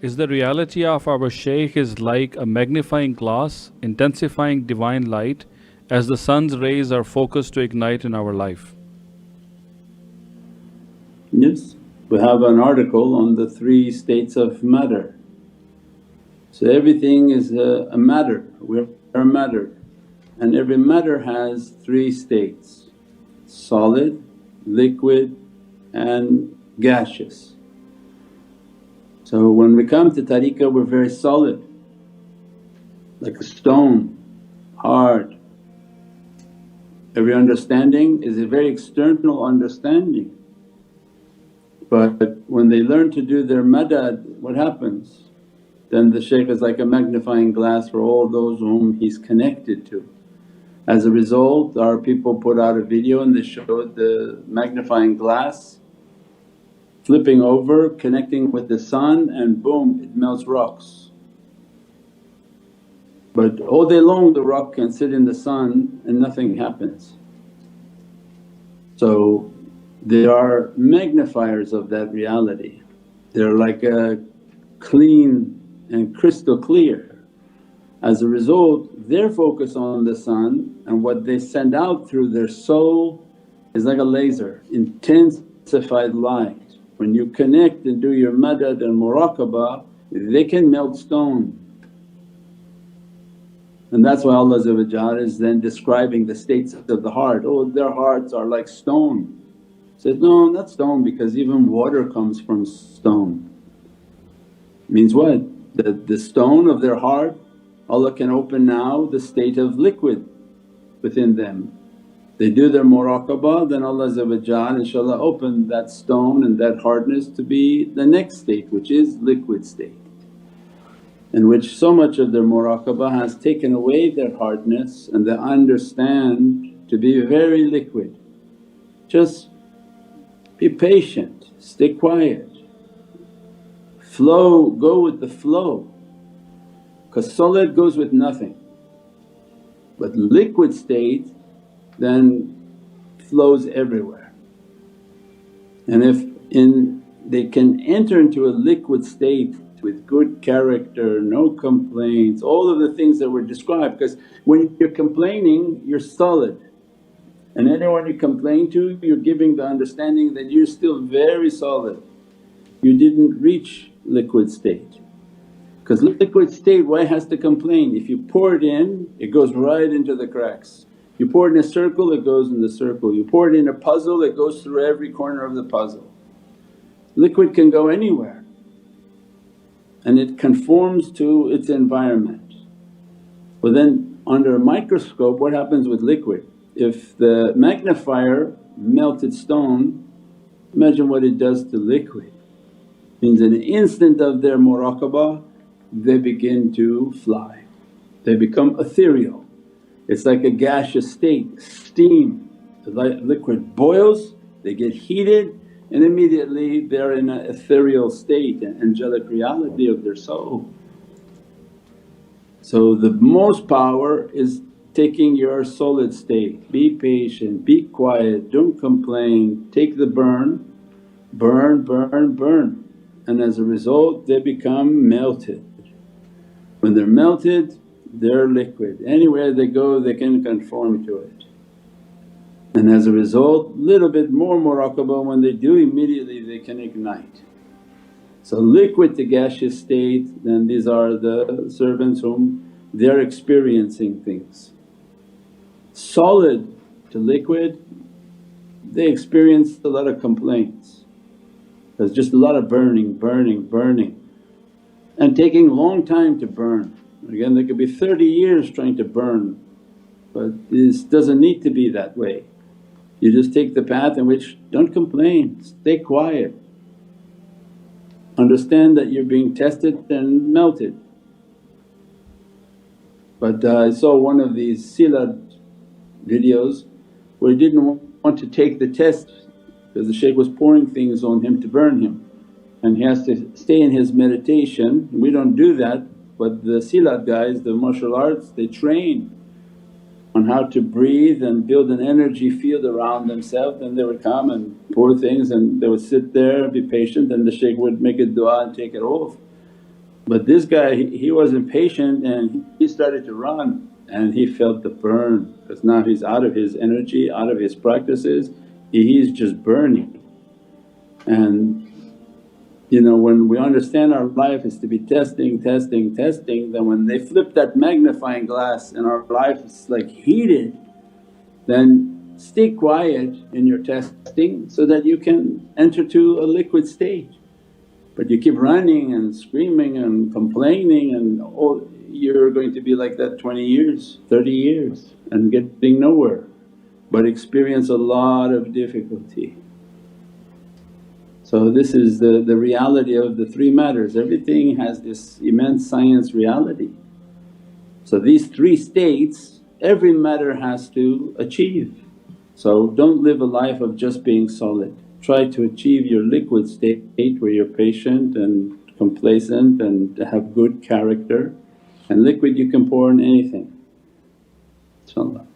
Is the reality of our Shaykh is like a magnifying glass, intensifying divine light as the sun's rays are focused to ignite in our life? Yes, we have an article on the three states of matter. So everything is a matter, we're matter, and every matter has three states: solid, liquid and gaseous. So when we come to tariqah we're very solid, like a stone, hard. Every understanding is a very external understanding, but when they learn to do their madad, what happens? Then the shaykh is like a magnifying glass for all those whom he's connected to. As a result, our people put out a video and they showed the magnifying glass flipping over, connecting with the sun, and boom, it melts rocks. But all day long the rock can sit in the sun and nothing happens. So they are magnifiers of that reality. They're like a clean and crystal clear. As a result, their focus on the sun and what they send out through their soul is like a laser, intensified light. When you connect and do your madad and muraqabah, they can melt stone. And that's why Allah is then describing the states of the heart, oh their hearts are like stone. Said, no, not stone, because even water comes from stone. Means what? The stone of their heart, Allah can open now the state of liquid within them. They do their muraqabah, then Allah inshaAllah open that stone and that hardness to be the next state, which is liquid state, in which so much of their muraqabah has taken away their hardness and they understand to be very liquid. Just be patient, stay quiet, flow, go with the flow, because solid goes with nothing. But liquid state then flows everywhere. And if they can enter into a liquid state with good character, no complaints, all of the things that were described, because when you're complaining you're solid, and anyone you complain to you're giving the understanding that you're still very solid, you didn't reach liquid state. Because liquid state, why has to complain? If you pour it in, it goes right into the cracks. You pour it in a circle, it goes in the circle. You pour it in a puzzle, it goes through every corner of the puzzle. Liquid can go anywhere and it conforms to its environment. Well then under a microscope what happens with liquid? If the magnifier melted stone, imagine what it does to liquid. Means in an instant of their muraqabah they begin to fly, they become ethereal. It's like a gaseous state, steam, the liquid boils, they get heated and immediately they're in an ethereal state, an angelic reality of their soul. So the most power is taking your solid state, be patient, be quiet, don't complain, take the burn, burn, burn, burn, and as a result they become melted. When they're melted they're liquid, anywhere they go they can conform to it. And as a result little bit more muraqabah when they do, immediately they can ignite. So liquid to gaseous state, then these are the servants whom they're experiencing things. Solid to liquid, they experience a lot of complaints. There's just a lot of burning, burning, burning and taking long time to burn. Again they could be 30 years trying to burn, but this doesn't need to be that way. You just take the path in which don't complain, stay quiet, understand that you're being tested and melted. But I saw one of these silat videos where he didn't want to take the test because the shaykh was pouring things on him to burn him and he has to stay in his meditation. We don't do that, but the silat guys, the martial arts, they train on how to breathe and build an energy field around themselves. Then they would come and pour things and they would sit there, be patient, and the shaykh would make a du'a and take it off. But this guy he wasn't patient and he started to run and he felt the burn because now he's out of his energy, out of his practices, he's just burning. And when we understand our life is to be testing, testing, testing, then when they flip that magnifying glass and our life is like heated, then stay quiet in your testing so that you can enter to a liquid stage. But you keep running and screaming and complaining and you're going to be like that 20 years, 30 years and getting nowhere, but experience a lot of difficulty. So this is the reality of the three matters, everything has this immense science reality. So these three states every matter has to achieve. So don't live a life of just being solid, try to achieve your liquid state where you're patient and complacent and have good character, and liquid you can pour in anything, inshaAllah.